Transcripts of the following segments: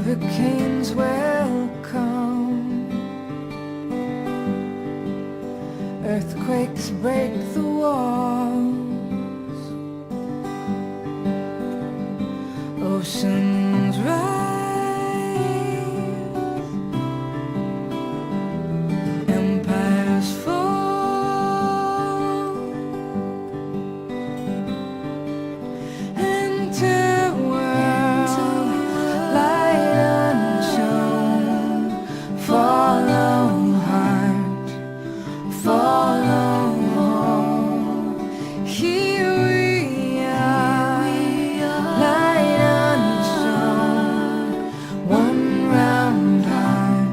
hurricanes welcome, earthquakes break the walls, oceans rise, empires fall, into a world light unshown. Follow heart, follow home. Here we are, light unshown. One round heart,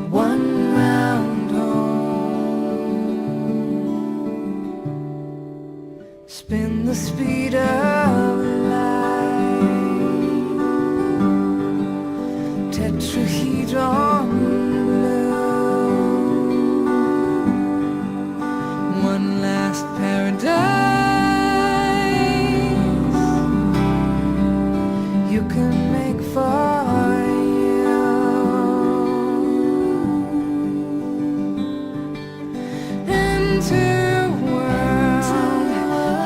one round home. Spin the speed of light, tetrahedron blue. One last paradise you can make for you. Into a world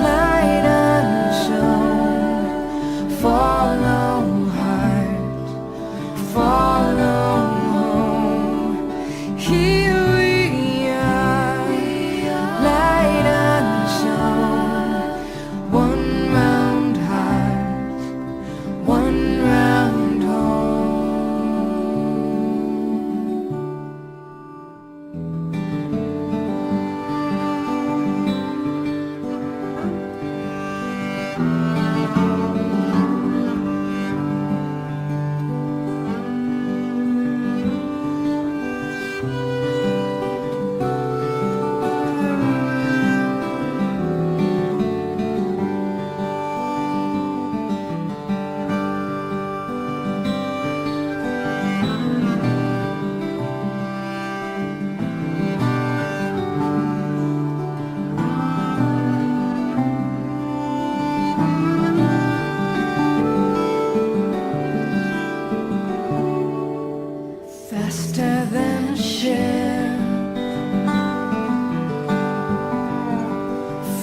light unshown. Follow heart, follow home. Here we are, light unshown. One round heart, one round faster than a ship,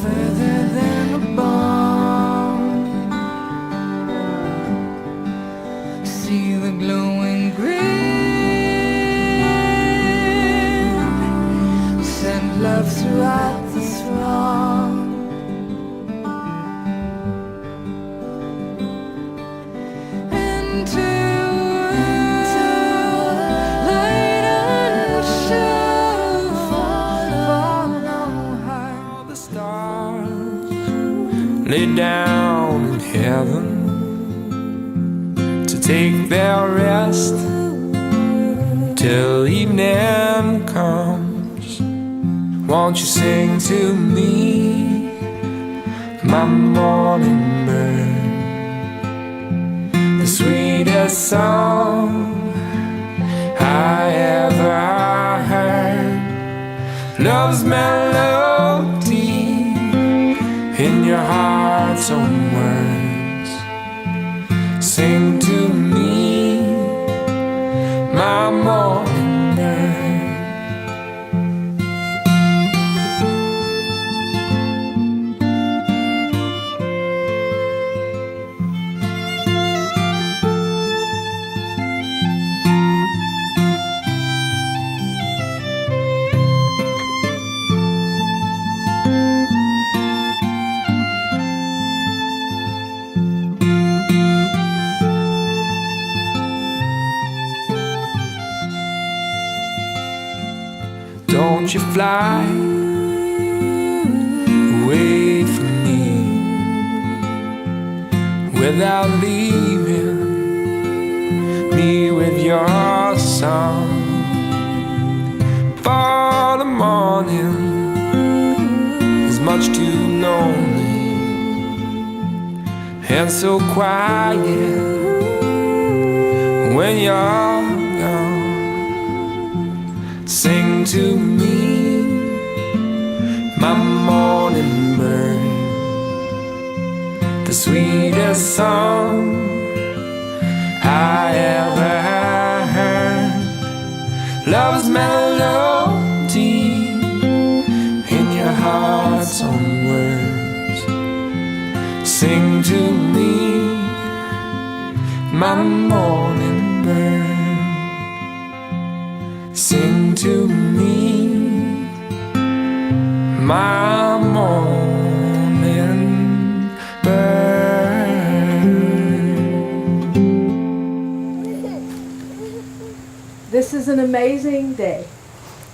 further than a bomb. See the glowing grid, send love throughout the throng. Into light unshown. Follow heart. The stars lay down in heaven to take their rest till evening comes. Won't you sing to me, my morning bird, the sweetest song I ever heard? Love's melody in your heart's own words. Sing to me, my morning bird. Don't you fly away from me without leaving me with your song. For the morning is much too lonely and so quiet when you're gone. Sing to me, my morning bird, the sweetest song I ever love's melody in your heart's own words. Sing to me, my morning bird. Sing to me, my morning bird. This is an amazing day.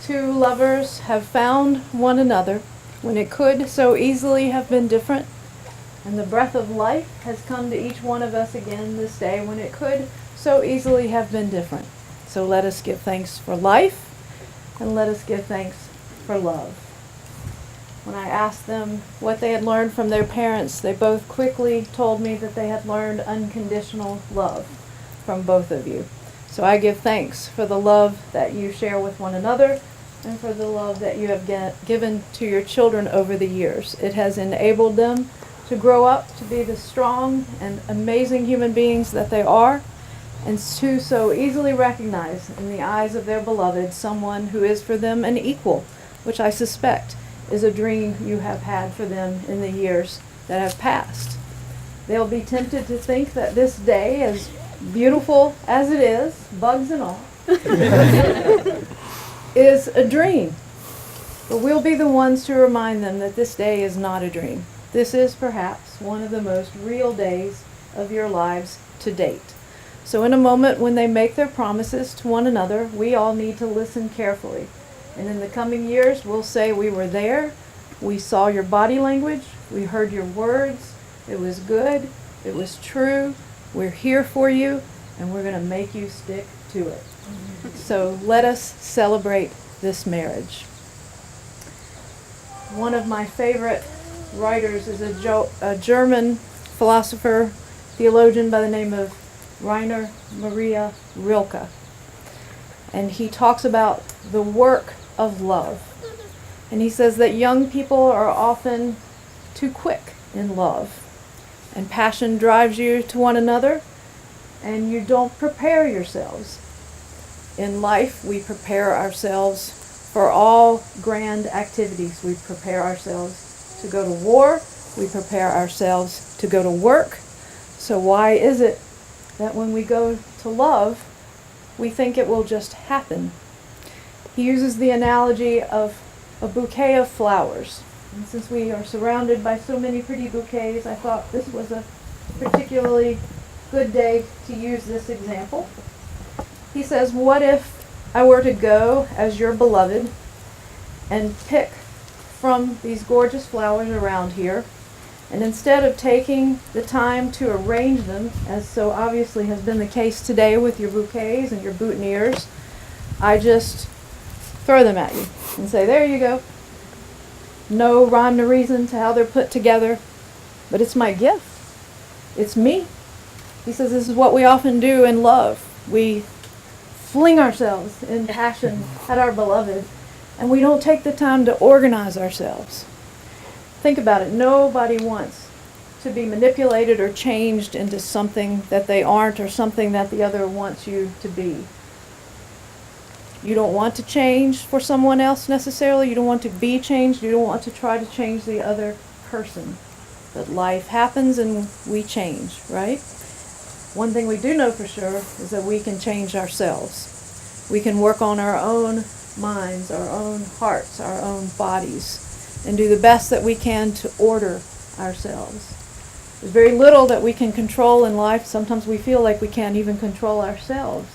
Two lovers have found one another when it could so easily have been different. And the breath of life has come to each one of us again this day when it could so easily have been different. So let us give thanks for life, and let us give thanks for love. When I asked them what they had learned from their parents, they both quickly told me that they had learned unconditional love from both of you. So I give thanks for the love that you share with one another and for the love that you have given to your children over the years. It has enabled them to grow up to be the strong and amazing human beings that they are, and to so easily recognize in the eyes of their beloved someone who is for them an equal, which I suspect is a dream you have had for them in the years that have passed. They'll be tempted to think that this day, as beautiful as it is, bugs and all, is a dream. But we'll be the ones to remind them that this day is not a dream. This is perhaps one of the most real days of your lives to date. So in a moment when they make their promises to one another, we all need to listen carefully. And in the coming years, we'll say we were there, we saw your body language, we heard your words, it was good, it was true, we're here for you, and we're going to make you stick to it. So let us celebrate this marriage. One of my favorite writers is a German philosopher, theologian by the name of Rainer Maria Rilke. And he talks about the work of love. And he says that young people are often too quick in love. And passion drives you to one another, and you don't prepare yourselves. In life, we prepare ourselves for all grand activities. We prepare ourselves to go to war. We prepare ourselves to go to work. So why is it that when we go to love, we think it will just happen? He uses the analogy of a bouquet of flowers. And since we are surrounded by so many pretty bouquets, I thought this was a particularly good day to use this example. He says, what if I were to go as your beloved and pick from these gorgeous flowers around here, and instead of taking the time to arrange them, as so obviously has been the case today with your bouquets and your boutonnieres, I just throw them at you and say, there you go. No rhyme or reason to how they're put together, but it's my gift. It's me. He says this is what we often do in love. We fling ourselves in passion at our beloved, and we don't take the time to organize ourselves. Think about it. Nobody wants to be manipulated or changed into something that they aren't or something that the other wants you to be. You don't want to change for someone else necessarily. You don't want to be changed. You don't want to try to change the other person. But life happens and we change, right? One thing we do know for sure is that we can change ourselves. We can work on our own minds, our own hearts, our own bodies, and do the best that we can to order ourselves. There's very little that we can control in life. Sometimes we feel like we can't even control ourselves.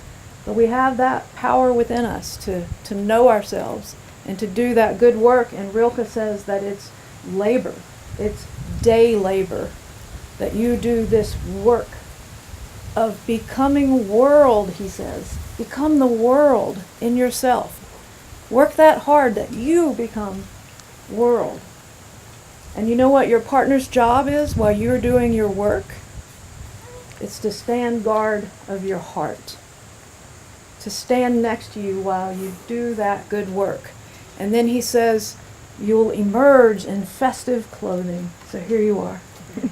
But we have that power within us to know ourselves and to do that good work. And Rilke says that it's labor. It's day labor. That you do this work of becoming world, he says. Become the world in yourself. Work that hard that you become world. And you know what your partner's job is while you're doing your work? It's to stand guard of your heart. To stand next to you while you do that good work. And then he says, you'll emerge in festive clothing. So here you are.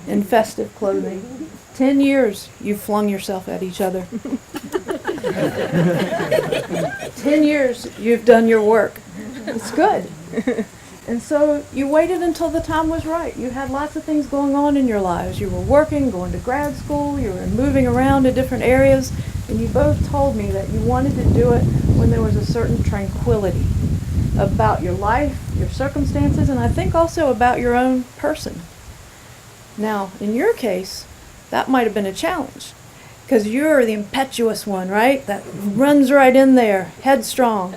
in festive clothing. 10 years you've flung yourself at each other. 10 years you've done your work. It's good. And so you waited until the time was right. You had lots of things going on in your lives. You were working, going to grad school, you were moving around to different areas, and you both told me that you wanted to do it when there was a certain tranquility about your life, your circumstances, and I think also about your own person. Now, in your case, that might have been a challenge, because you're the impetuous one, right? That runs right in there, headstrong.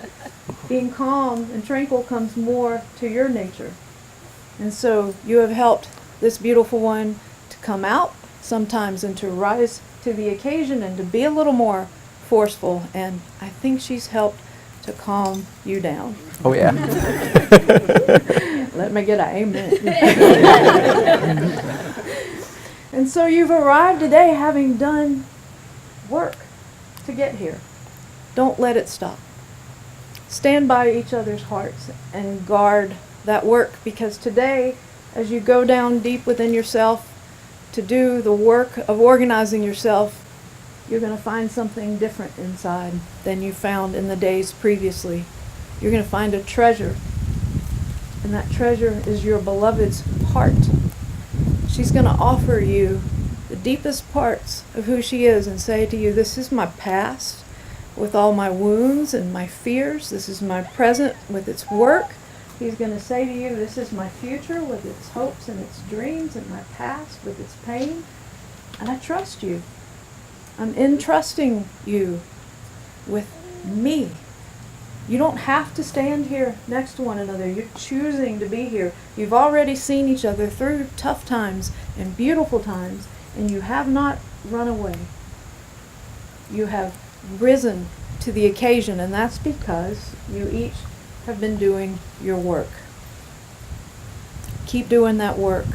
Being calm and tranquil comes more to your nature. And so you have helped this beautiful one to come out sometimes and to rise to the occasion and to be a little more forceful. And I think she's helped to calm you down. Oh, yeah. Let me get an amen. And so you've arrived today having done work to get here. Don't let it stop. Stand by each other's hearts and guard that work, because today, as you go down deep within yourself to do the work of organizing yourself, you're going to find something different inside than you found in the days previously. You're going to find a treasure, and that treasure is your beloved's heart. She's going to offer you the deepest parts of who she is and say to you, this is my past with all my wounds and my fears. This is my present with its work. He's going to say to you, this is my future with its hopes and its dreams, and my past with its pain. And I trust you. I'm entrusting you with me. You don't have to stand here next to one another. You're choosing to be here. You've already seen each other through tough times and beautiful times, and you have not run away. You have risen to the occasion, and that's because you each have been doing your work. Keep doing that work.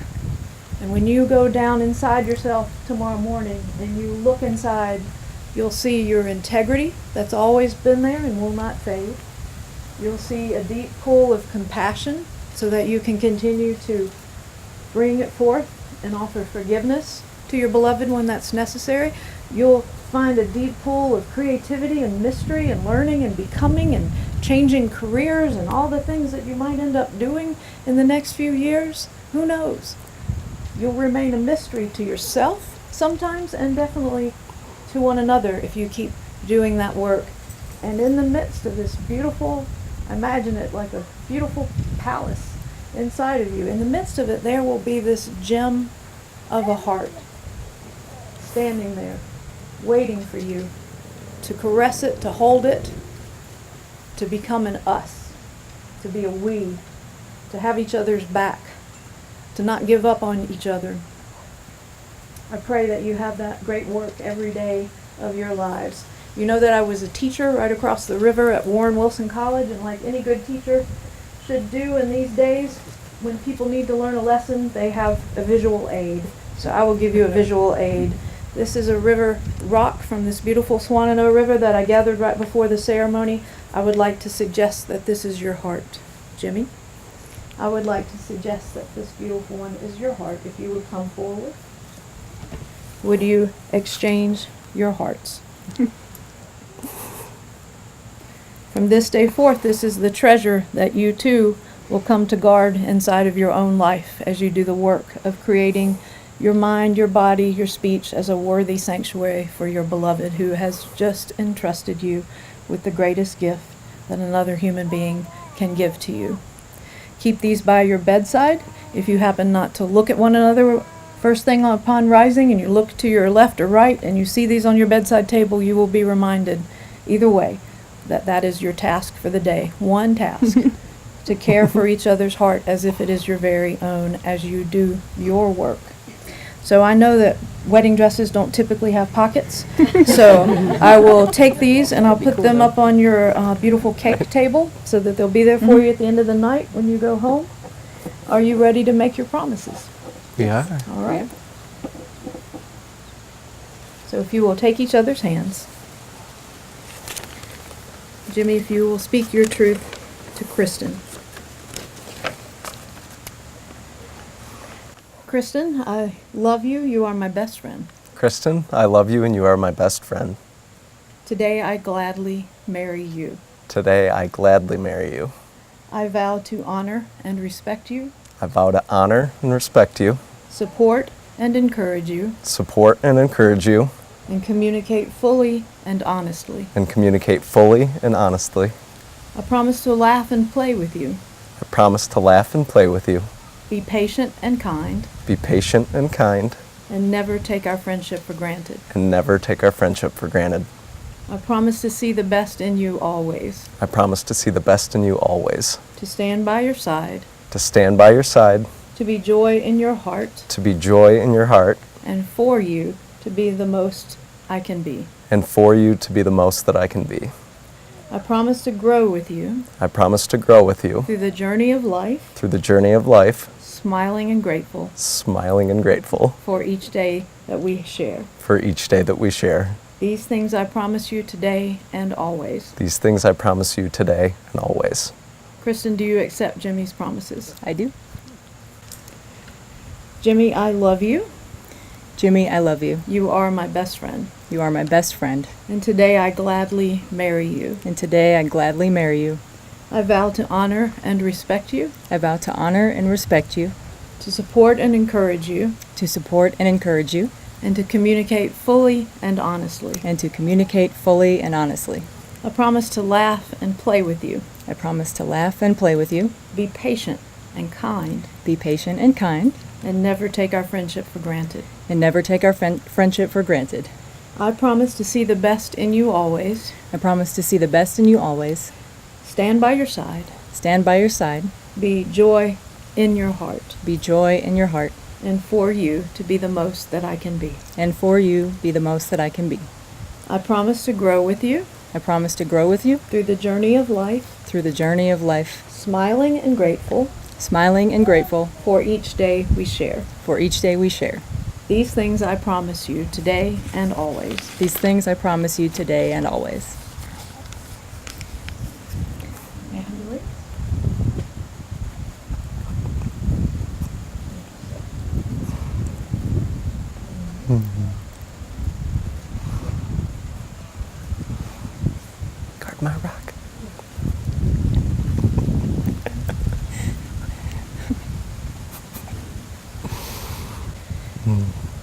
And when you go down inside yourself tomorrow morning and you look inside, you'll see your integrity that's always been there and will not fade. You'll see a deep pool of compassion so that you can continue to bring it forth and offer forgiveness to your beloved when that's necessary. You'll find a deep pool of creativity and mystery and learning and becoming and changing careers and all the things that you might end up doing in the next few years. Who knows? You'll remain a mystery to yourself sometimes, and definitely to one another if you keep doing that work. And in the midst of this beautiful, imagine it like a beautiful palace inside of you. In the midst of it, there will be this gem of a heart standing there, waiting for you to caress it, to hold it, to become an us, to be a we, to have each other's back, to not give up on each other. I pray that you have that great work every day of your lives. You know that I was a teacher right across the river at Warren Wilson College, and like any good teacher should do in these days, when people need to learn a lesson, they have a visual aid. So I will give you a visual aid. This is a river rock from this beautiful Swannanoa River that I gathered right before the ceremony. I would like to suggest that this is your heart. Jimmy, I would like to suggest that this beautiful one is your heart. If you would come forward. Would you exchange your hearts? From this day forth, this is the treasure that you too will come to guard inside of your own life as you do the work of creating your mind, your body, your speech as a worthy sanctuary for your beloved, who has just entrusted you with the greatest gift that another human being can give to you. Keep these by your bedside. If you happen not to look at one another first thing upon rising, and you look to your left or right and you see these on your bedside table, you will be reminded either way that that is your task for the day. One task, to care for each other's heart as if it is your very own as you do your work. So I know that wedding dresses don't typically have pockets, so I will take these and I'll put them up on your beautiful cake table so that they'll be there for you at the end of the night when you go home. Are you ready to make your promises? We are. All right. So if you will take each other's hands. Jimmy, if you will speak your truth to Kristin. Kristin, I love you. You are my best friend. Kristin, I love you and you are my best friend. Today I gladly marry you. Today I gladly marry you. I vow to honor and respect you, I vow to honor and respect you, support and encourage you, support and encourage you, and communicate fully and honestly. and communicate fully and honestly. I promise to laugh and play with you, I promise to laugh and play with you, be patient and kind, be patient and kind, and never take our friendship for granted. and never take our friendship for granted. I promise to see the best in you always, I promise to see the best in you always, to stand by your side, to stand by your side, to be joy in your heart, to be joy in your heart, and for you to be the most I can be. and for you to be the most that I can be. I promise to grow with you I promise to grow with you through the journey of life, through the journey of life, smiling and grateful smiling and grateful for each day that we share. for each day that we share. These things I promise you today and always. These things I promise you today and always. Kristin, do you accept Jimmy's promises? I do. Jimmy, I love you. Jimmy, I love you. You are my best friend. You are my best friend. And today I gladly marry you. And today I gladly marry you. I vow to honor and respect you, I vow to honor and respect you, to support and encourage you, to support and encourage you, and to communicate fully and honestly. and to communicate fully and honestly. I promise to laugh and play with you, I promise to laugh and play with you, be patient and kind, be patient and kind, and never take our friendship for granted. and never take our friendship for granted. I promise to see the best in you always, I promise to see the best in you always, stand by your side, stand by your side, be joy in your heart, be joy in your heart, and for you to be the most that I can be. and for you be the most that I can be. I promise to grow with you I promise to grow with you through the journey of life, through the journey of life, smiling and grateful smiling and grateful for each day we share. for each day we share. These things I promise you today and always. These things I promise you today and always. May I have the ring? Guard my rock.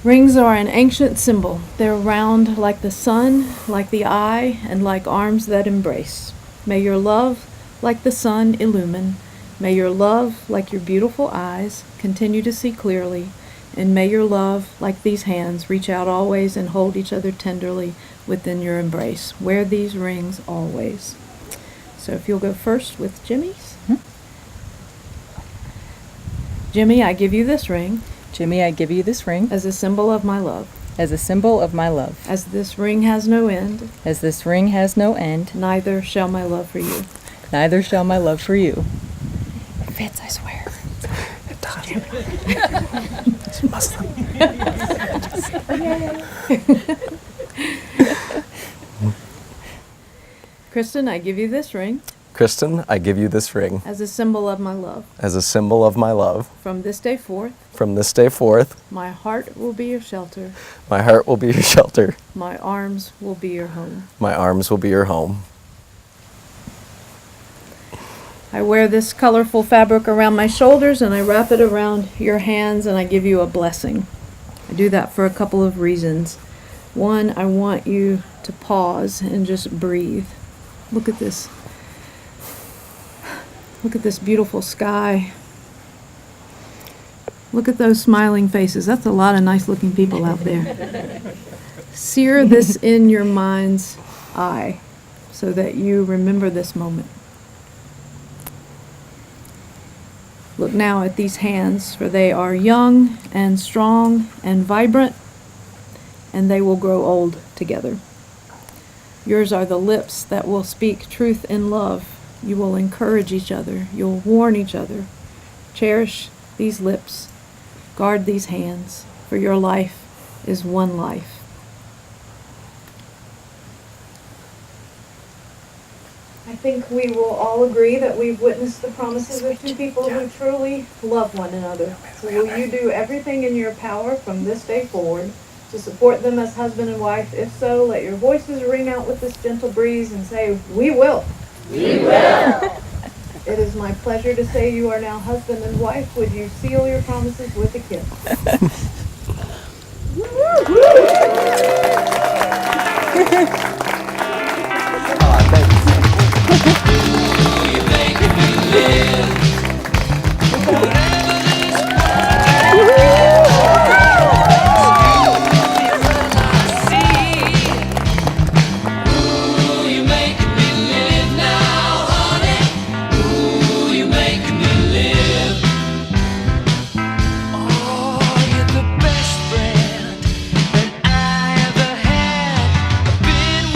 Rings are an ancient symbol. They're round like the sun, like the eye, and like arms that embrace. May your love, like the sun, illumine. May your love, like your beautiful eyes, continue to see clearly. And may your love, like these hands, reach out always and hold each other tenderly within your embrace. Wear these rings always. So if you'll go first with Jimmy's. Jimmy, I give you this ring Jimmy, I give you this ring as a symbol of my love. as a symbol of my love. As this ring has no end, As this ring has no end, neither shall my love for you. neither shall my love for you. It fits, I swear. It does. It's Muslim. Kristin, I give you this ring Kristin, I give you this ring as a symbol of my love. as a symbol of my love. From this day forth, From this day forth, my heart will be your shelter. my heart will be your shelter. My arms will be your home. My arms will be your home. I wear this colorful fabric around my shoulders and I wrap it around your hands and I give you a blessing. I do that for a couple of reasons. One, I want you to pause and just breathe. Look at this. Look at this beautiful sky. Look at those smiling faces. That's a lot of nice looking people out there. Sear this in your mind's eye so that you remember this moment. Look now at these hands, for they are young and strong and vibrant, and they will grow old together. Yours are the lips that will speak truth in love. You will encourage each other. You'll warn each other. Cherish these lips. Guard these hands, for your life is one life. I think we will all agree that we've witnessed the promises of two people who truly love one another. So will you do everything in your power from this day forward to support them as husband and wife? If so, let your voices ring out with this gentle breeze and say, "We will." We will. It is my pleasure to say you are now husband and wife. Would you seal your promises with a kiss? You're the best friend that I ever had. I've been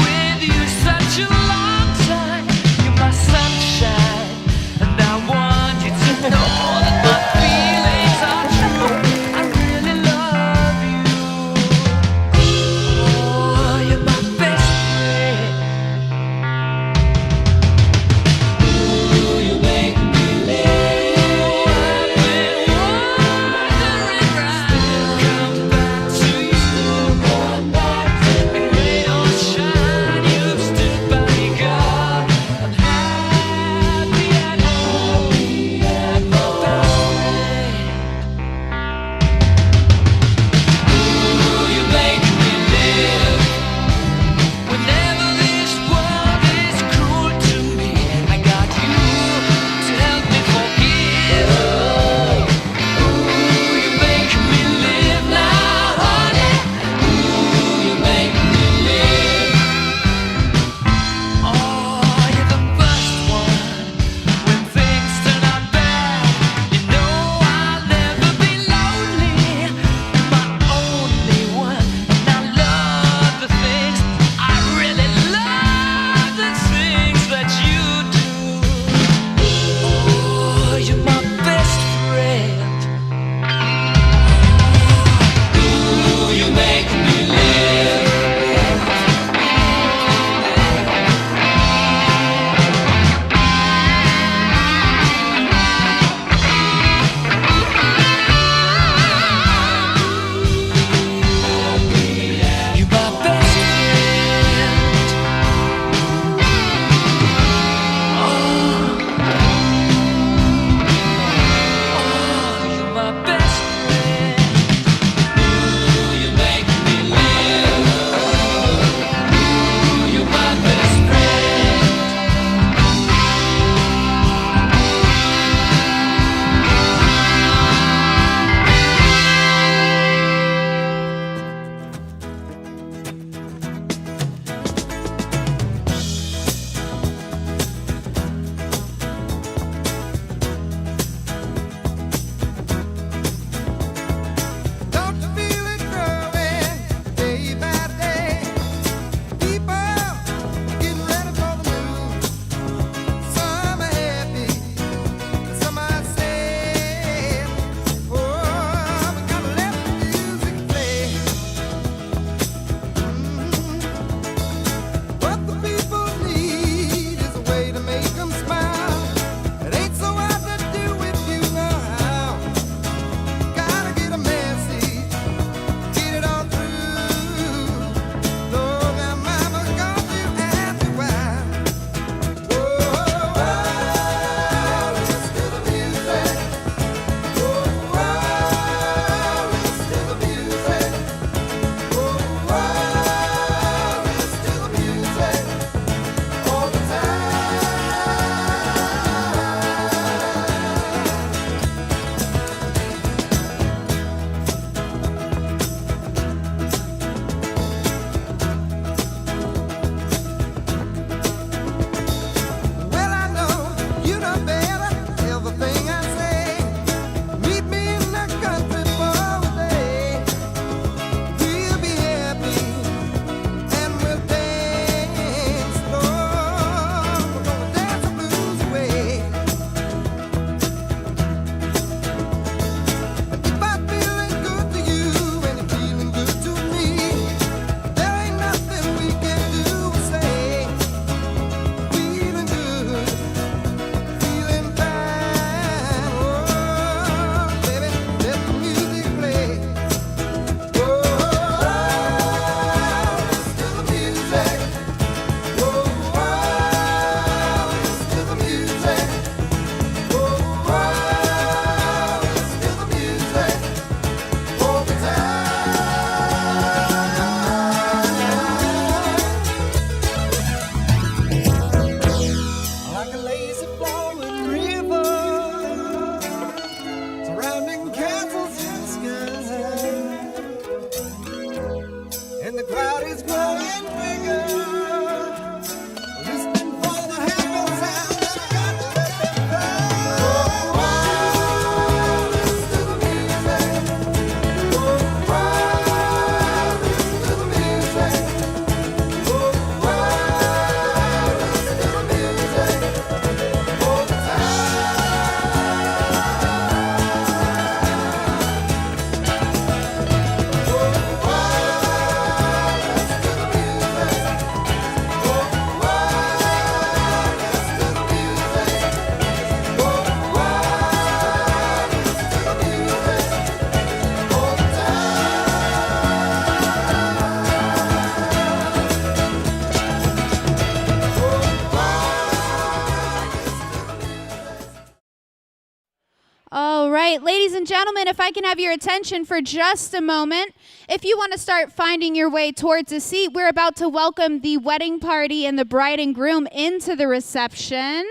All right, ladies and gentlemen, if I can have your attention for just a moment. If you want to start finding your way towards a seat, we're about to welcome the wedding party and the bride and groom into the reception.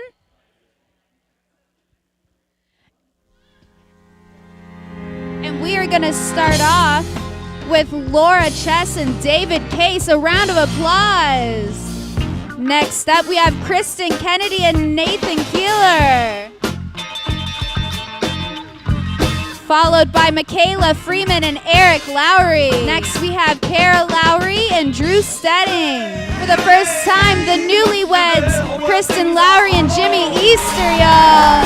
And we are going to start off with Laura Chess and David Case. A round of applause. Next up, we have Kristin Kennedy and Nathan Keeler. Followed by Michaela Freeman and Eric Lowery. Next, we have Kara Lowery and Drew Stedding. For the first time, the newlyweds, Kristen Lowery and Jimmy Easter, y'all.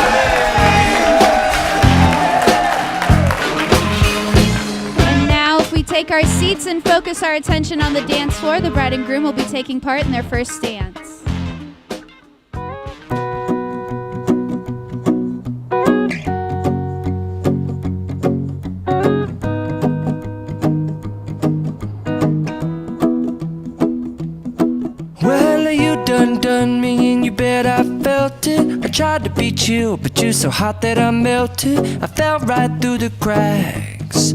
And now, if we take our seats and focus our attention on the dance floor, the bride and groom will be taking part in their first dance. Done me and you bet I felt it. I tried to be chill, but you're so hot that I melted. I fell right through the cracks.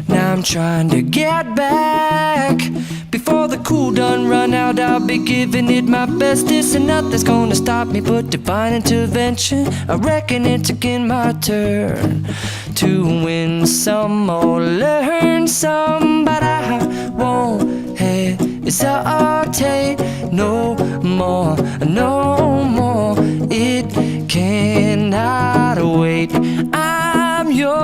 Now I'm trying to get back. Before the cool done run out, I'll be giving it my bestest. And nothing's gonna stop me but divine intervention. I reckon it's again my turn to win some or learn some, but I won't hesitate no more, no more. It cannot wait. I'm yours.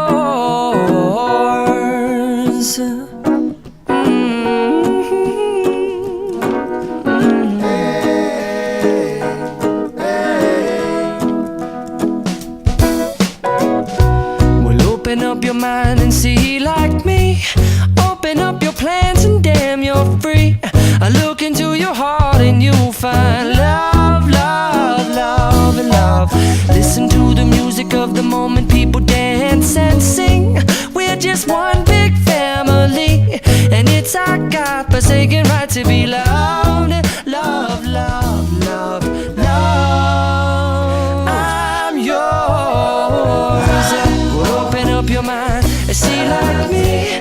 Well, open up your mind and see like me. Open up your plans and damn, you're free. I look into your heart and you'll find love, love, love, and love. Listen to the music of the moment, people dance and sing. We're just one big family, and it's our God-forsaken right to be loved. Love, love, love, love. I'm yours. Well, open up your mind and see like me.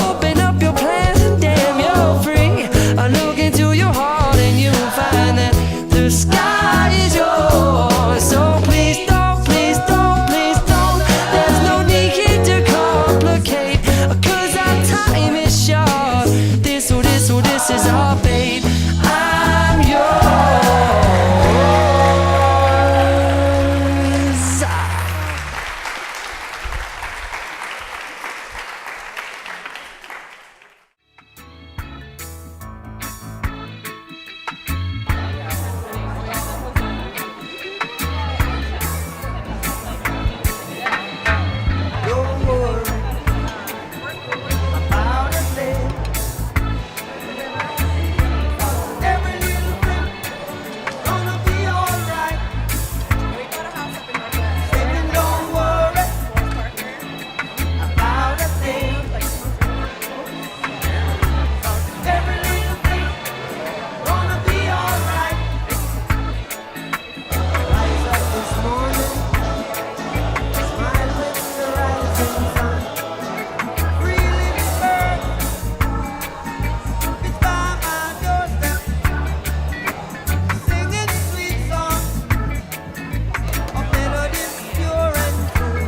Open up your plans and damn, you're free. I look into your heart and you'll find that the sky is yours. So please don't, please don't, please don't. There's no need here to complicate, 'cause our time is short. This is our fate. I'm yours. Don't worry about a thing. Every little thing gonna be alright. Singing, don't worry about a thing. Every little thing gonna be alright. Rise up this morning, smile with the rising sun. Free little bird, it's by my doorstep, singing sweet songs of melodies pure and true,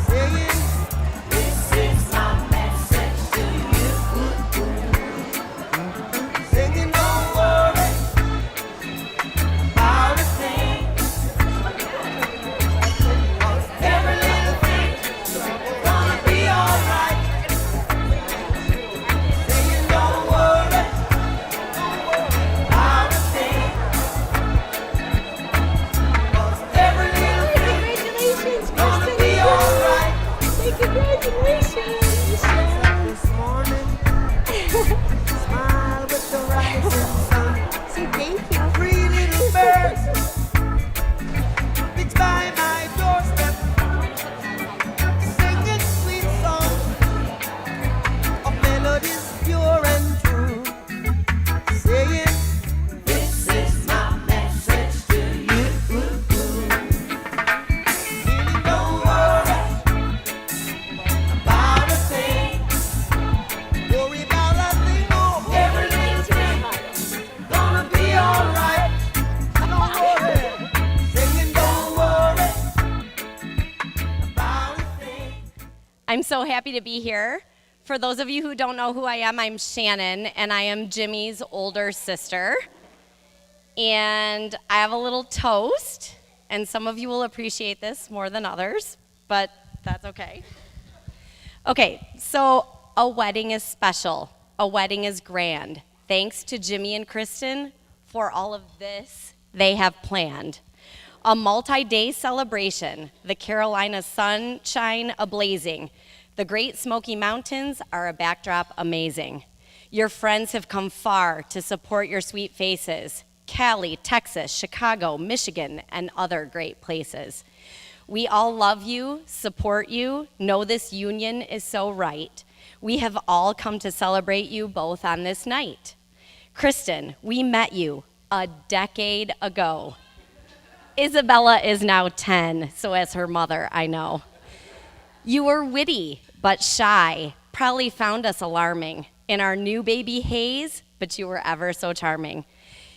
saying, "This is my message to you." Singing, don't worry about a thing. Every little thing gonna be alright. Saying, don't worry about a thing. Every little thing gonna be alright. Congratulations. This morning, smile with the rising sun. So thank you. Three little birds, it's by my doorstep, singing sweet songs of melodies pure and true, saying, "This is my message to you." Feeling, don't worry I'm so happy to be here. For those of you who don't know who I am, I'm Shannon, and I am Jimmy's older sister. And I have a little toast, and some of you will appreciate this more than others, but that's okay. Okay, so a wedding is special. A wedding is grand. Thanks to Jimmy and Kristin for all of this they have planned. A multi-day celebration, the Carolina sunshine ablazing. The Great Smoky Mountains are a backdrop amazing. Your friends have come far to support your sweet faces. Cali, Texas, Chicago, Michigan, and other great places. We all love you, support you, know this union is so right. We have all come to celebrate you both on this night. Kristin, we met you a decade ago. Isabella is now 10, so as her mother, I know. You were witty, but shy, probably found us alarming. In our new baby haze, but you were ever so charming.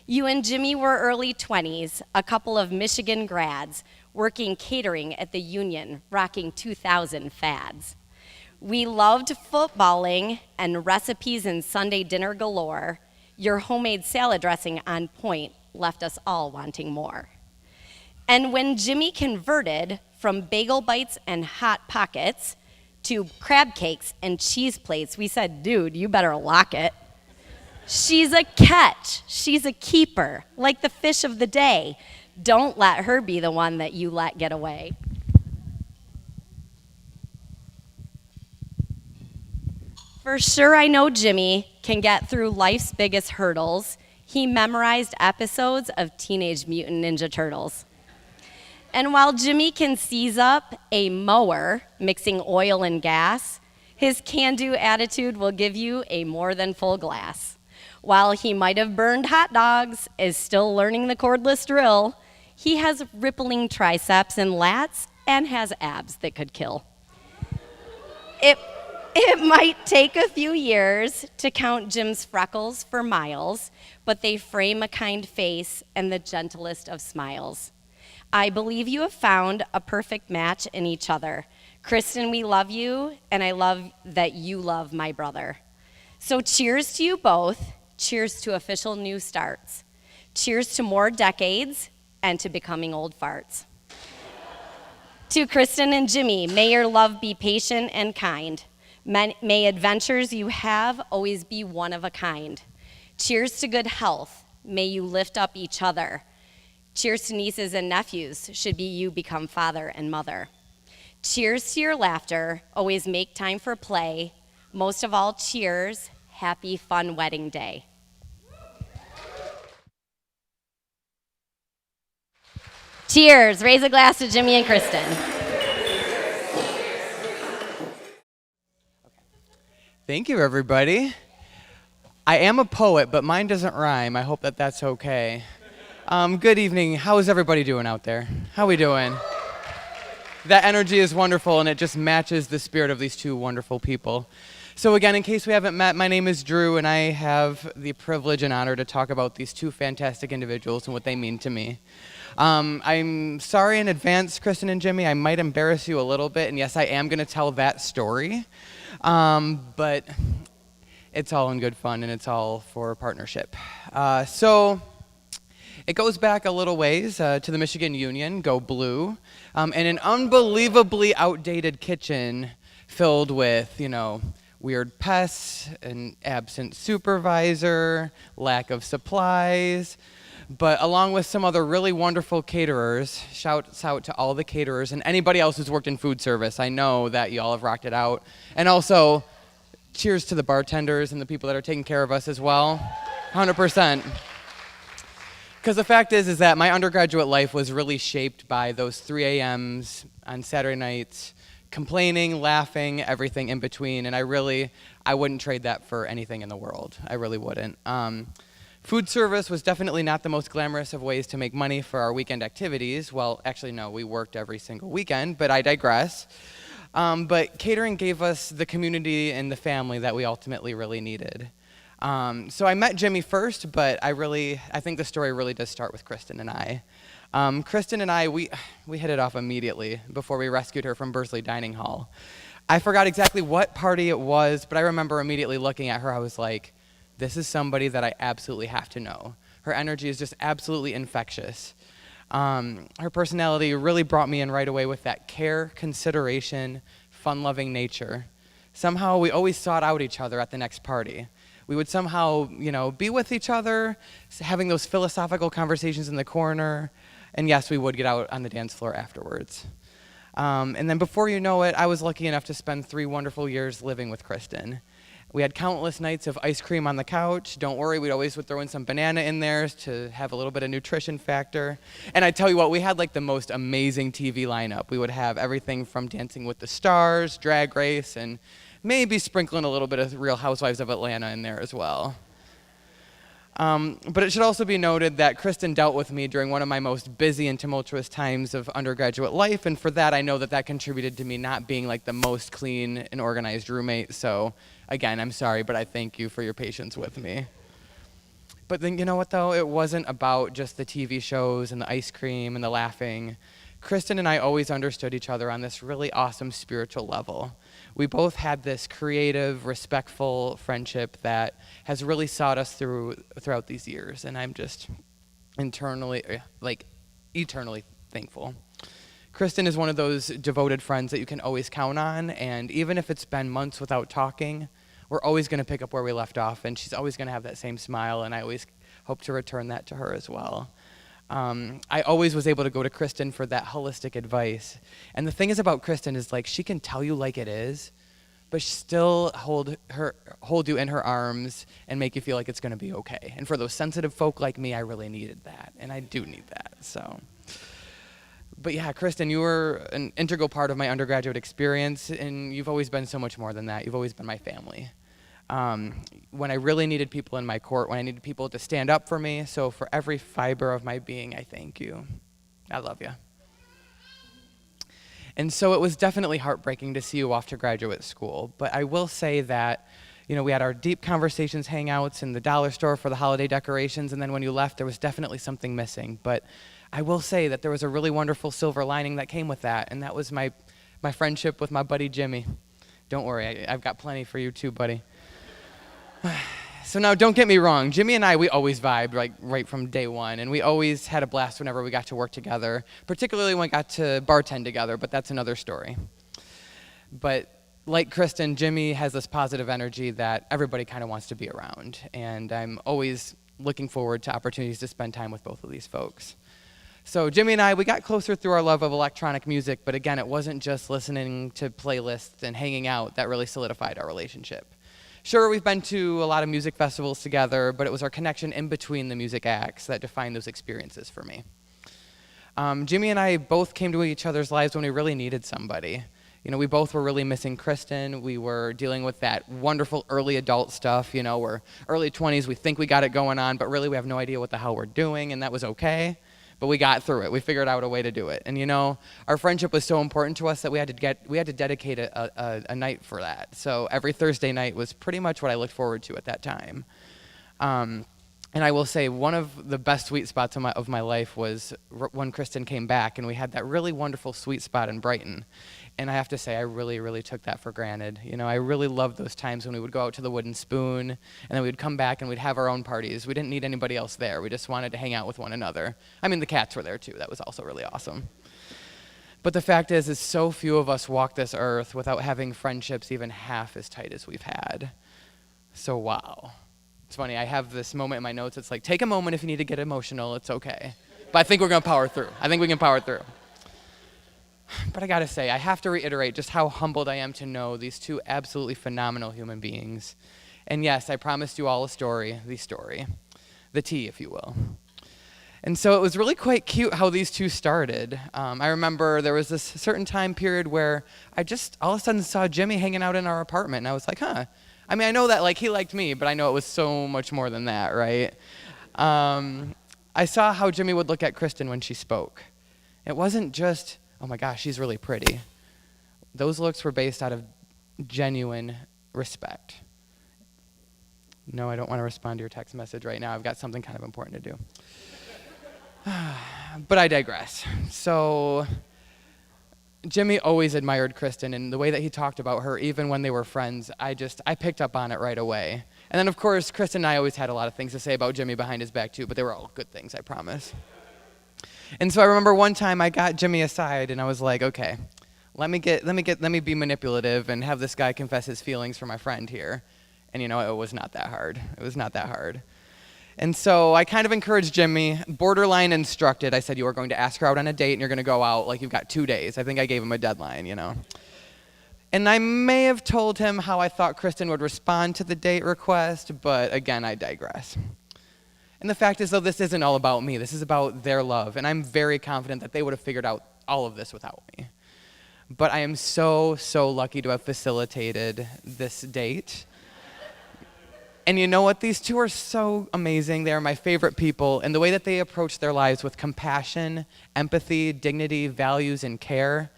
You and Jimmy were early 20s, a couple of Michigan grads, working catering at the Union, rocking 2000 fads. We loved footballing and recipes and Sunday dinner galore. Your homemade salad dressing on point left us all wanting more. And when Jimmy converted from bagel bites and hot pockets to crab cakes and cheese plates, we said, dude, you better lock it. She's a catch, she's a keeper, like the fish of the day. Don't let her be the one that you let get away. For sure, I know Jimmy can get through life's biggest hurdles. He memorized episodes of Teenage Mutant Ninja Turtles. And while Jimmy can seize up a mower mixing oil and gas, his can-do attitude will give you a more than full glass. While he might have burned hot dogs, is still learning the cordless drill, he has rippling triceps and lats and has abs that could kill. It might take a few years to count Jim's freckles for miles, but they frame a kind face and the gentlest of smiles. I believe you have found a perfect match in each other. Kristin, we love you, and I love that you love my brother. So cheers to you both. Cheers to official new starts. Cheers to more decades and to becoming old farts. To Kristin and Jimmy, may your love be patient and kind. May adventures you have always be one of a kind. Cheers to good health. May you lift up each other. Cheers to nieces and nephews, should be you become father and mother. Cheers to your laughter, always make time for play. Most of all, cheers, happy, fun wedding day. Cheers, raise a glass to Jimmy and Kristin. Thank you, everybody. I am a poet, but mine doesn't rhyme. I hope that that's okay. Good evening. How is everybody doing out there? How we doing? That energy is wonderful, and it just matches the spirit of these two wonderful people. So again, in case we haven't met, my name is Drew, and I have the privilege and honor to talk about these two fantastic individuals and what they mean to me. I'm sorry in advance, Kristin and Jimmy, I might embarrass you a little bit, and yes, I am going to tell that story, but it's all in good fun, and it's all for partnership. So it goes back a little ways to the Michigan Union, go blue, and an unbelievably outdated kitchen filled with, weird pests, an absent supervisor, lack of supplies, but along with some other really wonderful caterers. Shouts out to all the caterers and anybody else who's worked in food service. I know that you all have rocked it out. And also, cheers to the bartenders and the people that are taking care of us as well. 100%. Because the fact is that my undergraduate life was really shaped by those 3 a.m.s on Saturday nights, complaining, laughing, everything in between, and I wouldn't trade that for anything in the world. I really wouldn't. Food service was definitely not the most glamorous of ways to make money for our weekend activities. Well, actually, no, we worked every single weekend, but I digress. But catering gave us the community and the family that we ultimately really needed. So I met Jimmy first, but I think the story really does start with Kristin and I. Kristin and I, we hit it off immediately before we rescued her from Bursley Dining Hall. I forgot exactly what party it was, but I remember immediately looking at her. I was like, this is somebody that I absolutely have to know. Her energy is just absolutely infectious. Her personality really brought me in right away with that care, consideration, fun-loving nature. Somehow we always sought out each other at the next party. We would somehow, be with each other, having those philosophical conversations in the corner, and yes, we would get out on the dance floor afterwards. And then before you know it, I was lucky enough to spend 3 wonderful years living with Kristin. We had countless nights of ice cream on the couch. Don't worry, we always would throw in some banana in there to have a little bit of nutrition factor. And I tell you what, we had like the most amazing TV lineup. We would have everything from Dancing with the Stars, Drag Race, and maybe sprinkling a little bit of Real Housewives of Atlanta in there as well. But it should also be noted that Kristin dealt with me during one of my most busy and tumultuous times of undergraduate life, and for that I know that contributed to me not being like the most clean and organized roommate. So again, I'm sorry, but I thank you for your patience with me. But then you know what though? It wasn't about just the TV shows and the ice cream and the laughing. Kristin and I always understood each other on this really awesome spiritual level. We both had this creative, respectful friendship that has really sought us throughout these years, and I'm just eternally thankful. Kristin is one of those devoted friends that you can always count on, and even if it's been months without talking, we're always going to pick up where we left off, and she's always going to have that same smile, and I always hope to return that to her as well. I always was able to go to Kristin for that holistic advice. And the thing is about Kristin is like she can tell you like it is, but she still hold you in her arms and make you feel like it's going to be okay. And for those sensitive folk like me, I really needed that, and I do need that. So, but yeah, Kristin, you were an integral part of my undergraduate experience, and you've always been so much more than that. You've always been my family. When I really needed people in my court, when I needed people to stand up for me. So for every fiber of my being, I thank you. I love you. And so it was definitely heartbreaking to see you off to graduate school. But I will say that, we had our deep conversations, hangouts in the dollar store for the holiday decorations. And then when you left, there was definitely something missing. But I will say that there was a really wonderful silver lining that came with that. And that was my friendship with my buddy Jimmy. Don't worry, I've got plenty for you too, buddy. So now, don't get me wrong. Jimmy and I, we always vibed right from day one, and we always had a blast whenever we got to work together, particularly when we got to bartend together, but that's another story. But like Kristin, Jimmy has this positive energy that everybody kind of wants to be around, and I'm always looking forward to opportunities to spend time with both of these folks. So Jimmy and I, we got closer through our love of electronic music, but again, it wasn't just listening to playlists and hanging out that really solidified our relationship. Sure, we've been to a lot of music festivals together, but it was our connection in between the music acts that defined those experiences for me. Jimmy and I both came to each other's lives when we really needed somebody. We both were really missing Kristin. We were dealing with that wonderful early adult stuff. We're early 20s, we think we got it going on, but really we have no idea what the hell we're doing, and that was okay. But we got through it. We figured out a way to do it. And our friendship was so important to us that we had to dedicate a night for that. So every Thursday night was pretty much what I looked forward to at that time. And I will say one of the best sweet spots of my life was when Kristin came back, and we had that really wonderful sweet spot in Brighton. And I have to say, I really, really took that for granted. I really loved those times when we would go out to the Wooden Spoon, and then we would come back and we'd have our own parties. We didn't need anybody else there. We just wanted to hang out with one another. I mean, the cats were there too. That was also really awesome. But the fact is so few of us walk this earth without having friendships even half as tight as we've had. So wow. It's funny, I have this moment in my notes. It's like, take a moment if you need to get emotional. It's okay. But I think we're going to power through. I think we can power through. But I gotta say, I have to reiterate just how humbled I am to know these two absolutely phenomenal human beings. And yes, I promised you all a story, the tea, if you will. And so it was really quite cute how these two started. I remember there was this certain time period where I just all of a sudden saw Jimmy hanging out in our apartment, and I was like, huh. I mean, I know that he liked me, but I know it was so much more than that, right? I saw how Jimmy would look at Kristin when she spoke. It wasn't just, oh my gosh, she's really pretty. Those looks were based out of genuine respect. No, I don't want to respond to your text message right now. I've got something kind of important to do. But I digress. So Jimmy always admired Kristin, and the way that he talked about her, even when they were friends, I picked up on it right away. And then, of course, Kristin and I always had a lot of things to say about Jimmy behind his back, too, but they were all good things, I promise. And so I remember one time I got Jimmy aside, and I was like, okay, let me be manipulative and have this guy confess his feelings for my friend here. And it was not that hard. It was not that hard. And so I kind of encouraged Jimmy, borderline instructed. I said, you are going to ask her out on a date, and you're going to go out like you've got 2 days. I think I gave him a deadline, And I may have told him how I thought Kristin would respond to the date request, but again, I digress. And the fact is, though, this isn't all about me. This is about their love, and I'm very confident that they would have figured out all of this without me. But I am so, so lucky to have facilitated this date. And you know what? These two are so amazing. They are my favorite people, and the way that they approach their lives with compassion, empathy, dignity, values, and care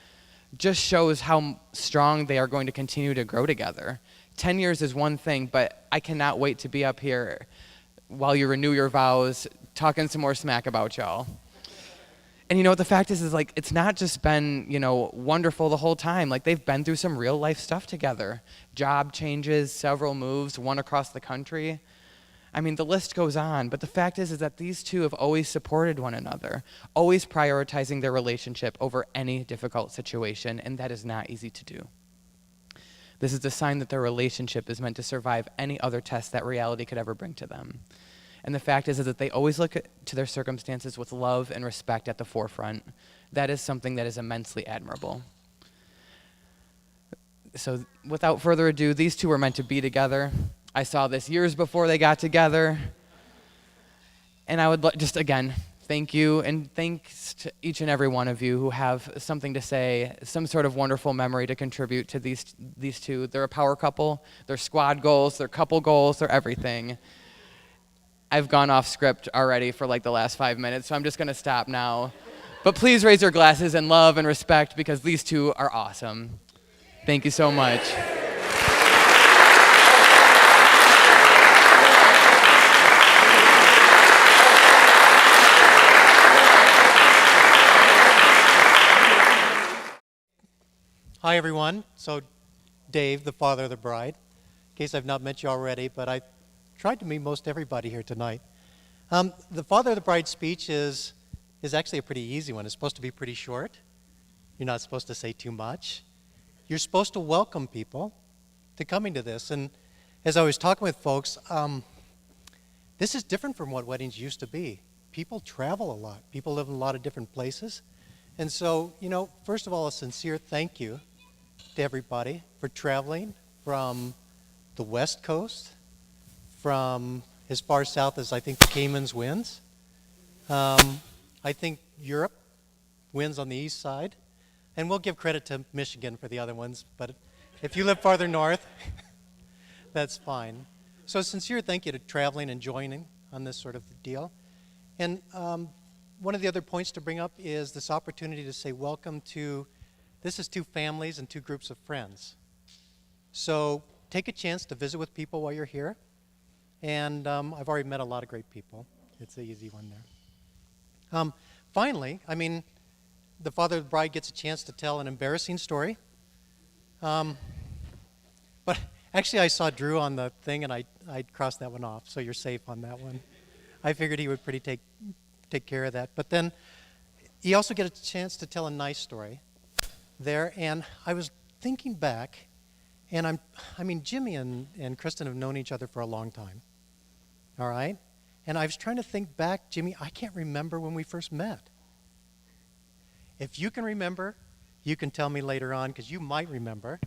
just shows how strong they are going to continue to grow together. 10 years is one thing, but I cannot wait to be up here while you renew your vows, talking some more smack about y'all. And what the fact is it's not just been, wonderful the whole time. They've been through some real life stuff together. Job changes, several moves, one across the country. The list goes on, but the fact is that these two have always supported one another, always prioritizing their relationship over any difficult situation, and that is not easy to do. This is a sign that their relationship is meant to survive any other test that reality could ever bring to them. And the fact is that they always look to their circumstances with love and respect at the forefront. That is something that is immensely admirable. So without further ado, these two were meant to be together. I saw this years before they got together. And I would just, again, thank you, and thanks to each and every one of you who have something to say, some sort of wonderful memory to contribute to these two. They're a power couple. They're squad goals. They're couple goals. They're everything. I've gone off script already for the last 5 minutes, so I'm just going to stop now. But please raise your glasses in love and respect, because these two are awesome. Thank you so much. Hi, everyone. So, Dave, the father of the bride. In case I've not met you already, but I tried to meet most everybody here tonight. The father of the bride speech is actually a pretty easy one. It's supposed to be pretty short. You're not supposed to say too much. You're supposed to welcome people to coming to this. And as I was talking with folks, this is different from what weddings used to be. People travel a lot. People live in a lot of different places. And so, first of all, a sincere thank you to everybody for traveling from the West Coast, from as far south as I think the Caymans wins. I think Europe wins on the east side. And we'll give credit to Michigan for the other ones, but if you live farther north, that's fine. So a sincere thank you to traveling and joining on this sort of deal. And one of the other points to bring up is this opportunity to say welcome to, this is two families and two groups of friends. So take a chance to visit with people while you're here. And I've already met a lot of great people. It's an easy one there. Finally, the father of the bride gets a chance to tell an embarrassing story. But actually, I saw Drew on the thing, and I crossed that one off, so you're safe on that one. I figured he would take care of that. But then he also gets a chance to tell a nice story there. And I was thinking back, and Jimmy and Kristin have known each other for a long time. All right? And I was trying to think back, Jimmy, I can't remember when we first met. If you can remember, you can tell me later on, because you might remember.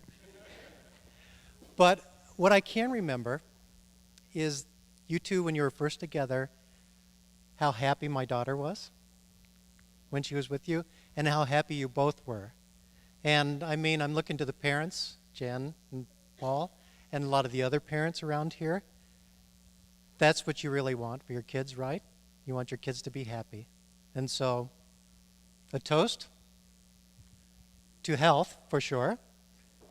But what I can remember is you two, when you were first together, how happy my daughter was when she was with you, and how happy you both were. And I'm looking to the parents, Jen and Paul, and a lot of the other parents around here. That's what you really want for your kids, right? You want your kids to be happy. And so, a toast to health, for sure,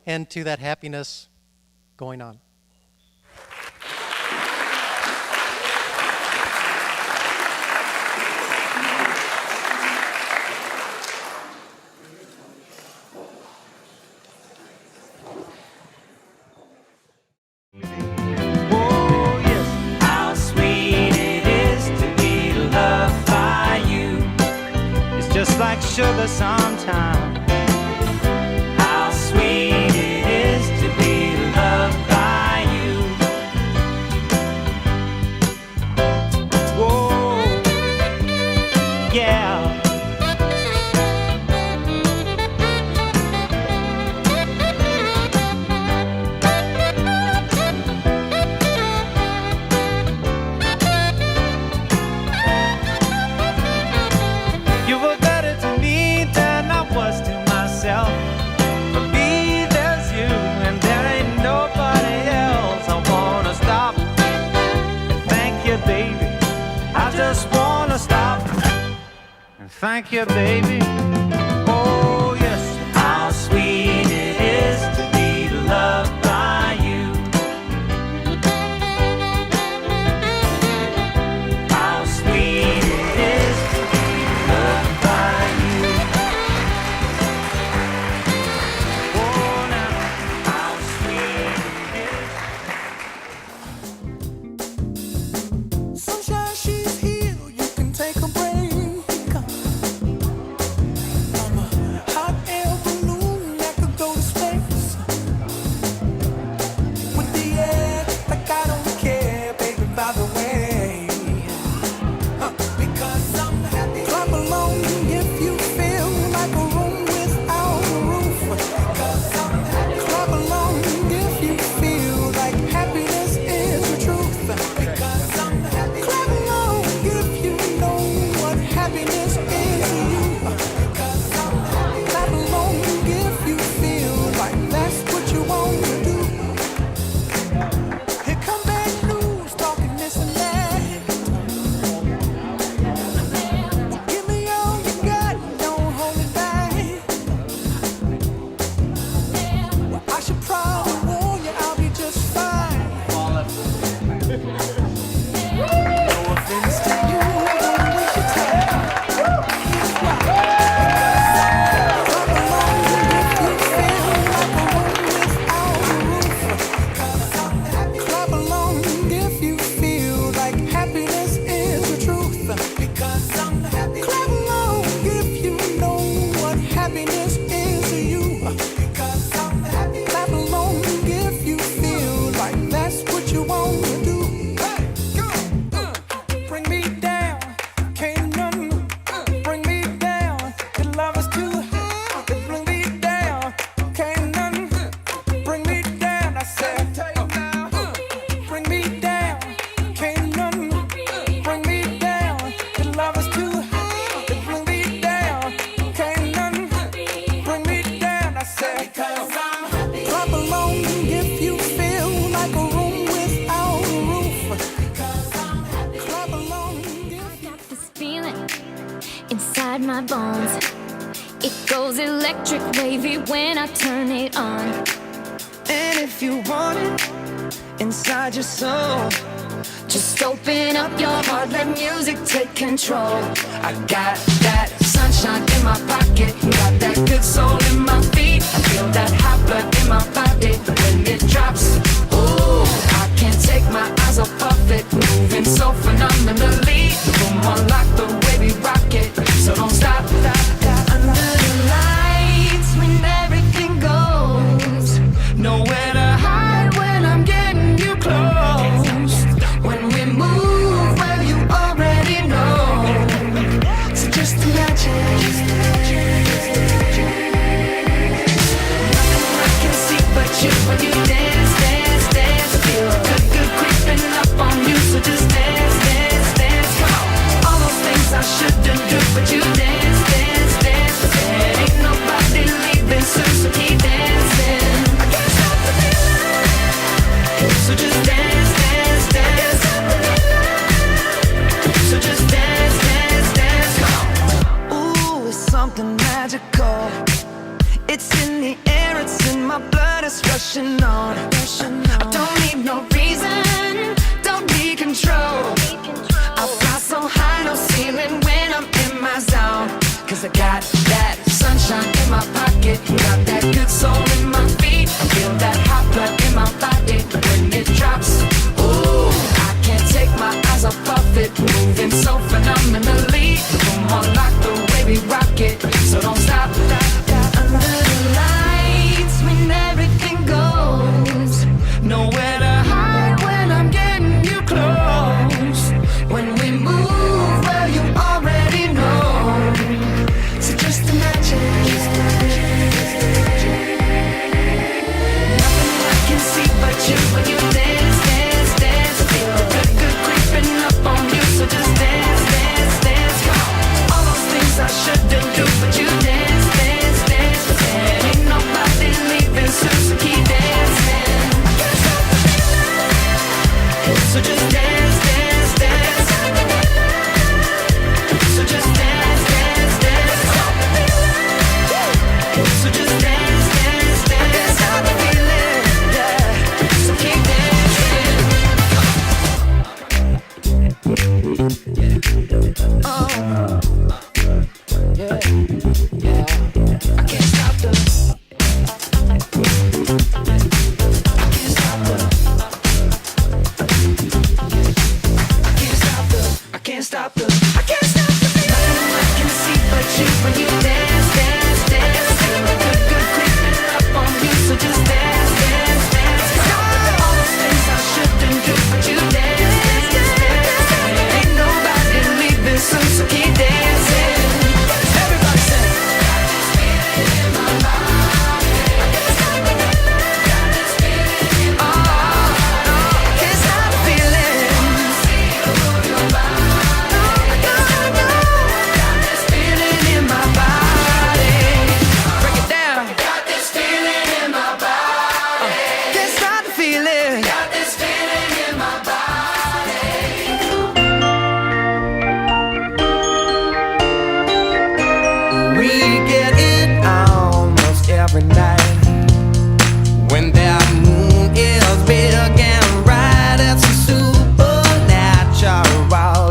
and to that happiness going on. like sugar sometimes. How sweet it is to be loved by you. Whoa, yeah. You were better to me than I was to myself. For me, there's you, and there ain't nobody else. I wanna stop and thank you, baby. I just wanna stop and thank you, baby. Oh, yes. How sweet it is to be loved by you. How sweet it is to be loved by you. Oh, now, how sweet it is. Sunshine, she's here. You can take a break. I'm a hot air balloon that could go to space. With the air, like I don't care, baby, by the way. Because I'm happy. Clap along if you feel like a room without a roof. Because I'm happy. Clap along if you feel like happiness is the truth. Because I'm happy. Clap along if you know what happiness is to you. Because I'm happy. Clap along if you feel like that's what you want to do. Here come bad news, talking this and that. Give me all you got, don't hold it back. Well, I should probably warn you, I'll be just fine. No offense to you, don't waste your time. Here's why. Clap along if you feel like a room without a roof. Clap along if you feel like happiness is the truth. Because I'm happy. Clap along if you know what happiness is to you. Because I'm happy. Clap along if you feel like that's what you want to do. Hey, go. Bring me down, can't none bring me down. Your love is too high. Bring me down, can't none bring me down. I said, bring me down, can't none bring me down. Your love is too high. Bring me down, can't none bring me down. I said, clap along if you feel like a room without a roof. Clap along if you This feeling inside my bones, it goes electric wavy when I turn it on. And if you want it inside your soul, Just open up your heart, let music take control. I got that sunshine in my pocket, got that good soul in my feet. I feel that hot blood in my body when it drops. Ooh, I can't take my eyes off of it, moving so phenomenally. Boom, unlock the way we rock it, so don't stop. Under the lights when everything goes, Nowhere to hide when I'm getting you close. when we move, well you already know. So just imagine. Nothing I can see but you when you dance, dance, dance. Feel good, good creeping up on you. So just dance, dance, dance. Come on. All those things I shouldn't do, but you dance, dance, dance. And ain't nobody leaving soon, so keep dancing. I can't stop the feeling. So just dance, dance, dance. So just dance, dance, dance. Come on. Ooh, it's something magical. It's in the air, it's in my blood, it's rushing on. I don't need no reason, don't need control. I fly so high, no ceiling when I'm in my zone. 'Cause I got that sunshine in my pocket, got that good soul in my feet. I feel that hot blood in my body when it drops. Ooh, I can't take my eyes off of it, moving so phenomenally. Boom, unlock the way we rock it, shouldn't do, but you dance, dance, dance. And ain't nobody leaving, so keep dancing. So just dance, dance, dance. So just dance, dance, dance. So just dance, dance, dance. That's how the feeling, yeah. So keep dancing. Oh, yeah, yeah. I can't stop the. I can't stop the. I can't stop the. I can't stop the feeling. Nothing I can see but you when you dance, dance, dance. Feel the good, good creeping up on you, so just dance, dance, dance. All those things I shouldn't do, but you dance, dance, dance. Ain't nobody leaving soon, so keep dancing. Everybody say. Got this feeling in my body. I can't stop the feeling. Got this feeling in my body. I can't stop the feeling. Move your body. Got this feeling in my body. Break it down. Got this feeling in my body. Can't stop the feeling. Got this feeling in my body. We get it almost every night. When that moon is big and bright, it's a supernatural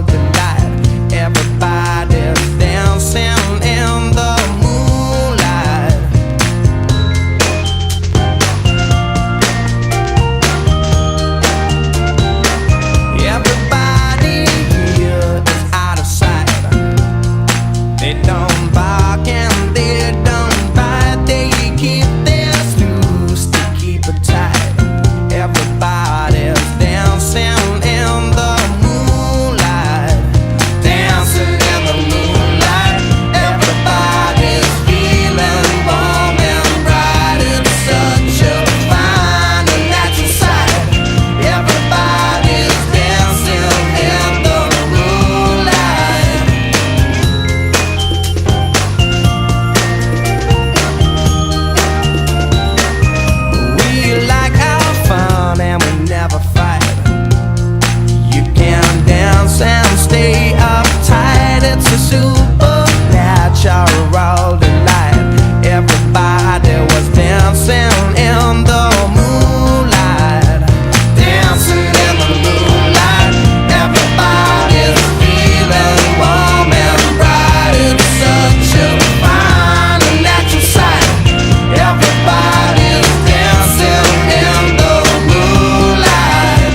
delight. Everybody's dancing in the moonlight. Everybody here is out of sight. They don't bark and they don't bite. They keep their snooze to keep it tight. Everybody's dancing in the moonlight. Dancing in the moonlight. Everybody's feeling warm and bright. It's such a fine and natural sight. Everybody's dancing in the moonlight. We like our fun and we never fight. You can dance and stay uptight. It's a supernatural delight. Everybody was dancing in the moonlight. Dancing in the moonlight. Everybody's feeling warm and bright. It's such a fine and natural sight. Everybody's dancing in the moonlight.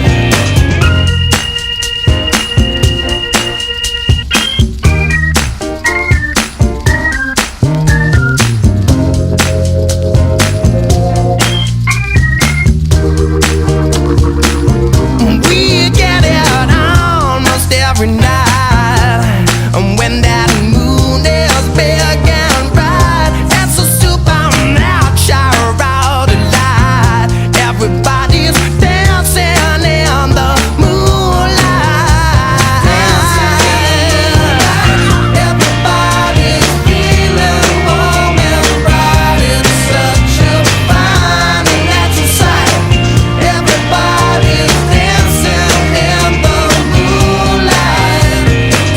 We get it almost every night. And when that moon is big and bright, that's a supernatural delight. Everybody's dancing in the moonlight. Everybody's feeling warm and bright. It's such a fine and natural sight. Everybody's dancing in the moonlight.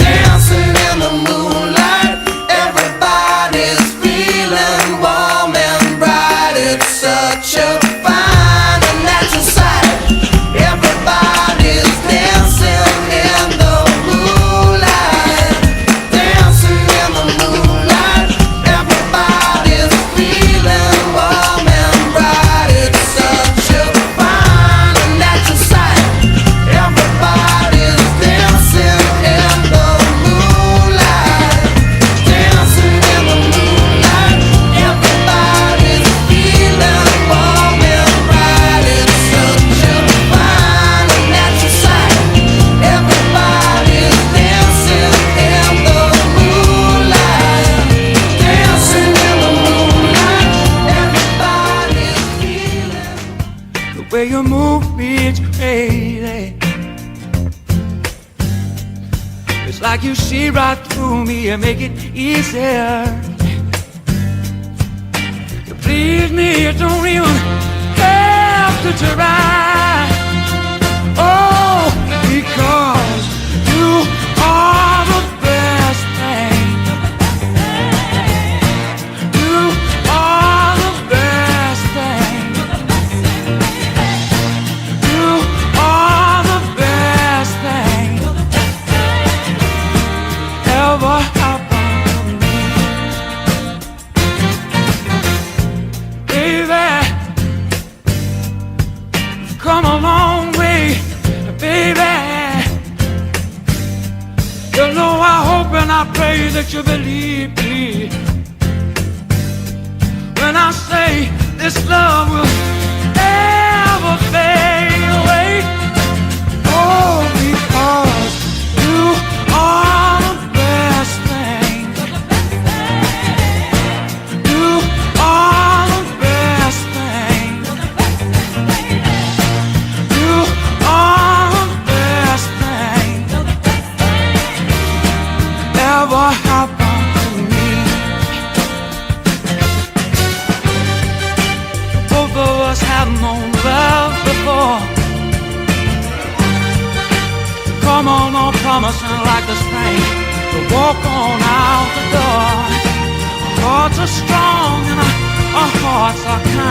Dancing in the moonlight. Everybody's feeling warm and bright. It's such a fine and natural sight. Everybody's dancing in the moonlight. Dancing in the moonlight. Everybody's feeling warm and bright. It's such a fine and natural sight. Everybody's dancing in the moonlight. Dancing in the moonlight. Everybody's feeling warm and bright. It's such a fine and natural sight. Everybody's dancing in the moonlight. Dancing in the moonlight. Everybody's feeling. The way you move me, it's crazy. It's like you see right through me and make it easier. To please me, you don't even have to try. Oh, because you are the best thing. You are the best thing. You are the best thing ever happened to me. Baby, come a long way, baby. You know I hope and I pray that you believe me when I say this love will never fade away. Oh, because you are the best thing. You are the best thing. You are the best thing ever happened to me. Both of us have known love before. Come on, no promising like the spring to walk on out the door. Our hearts are strong and our hearts are kind.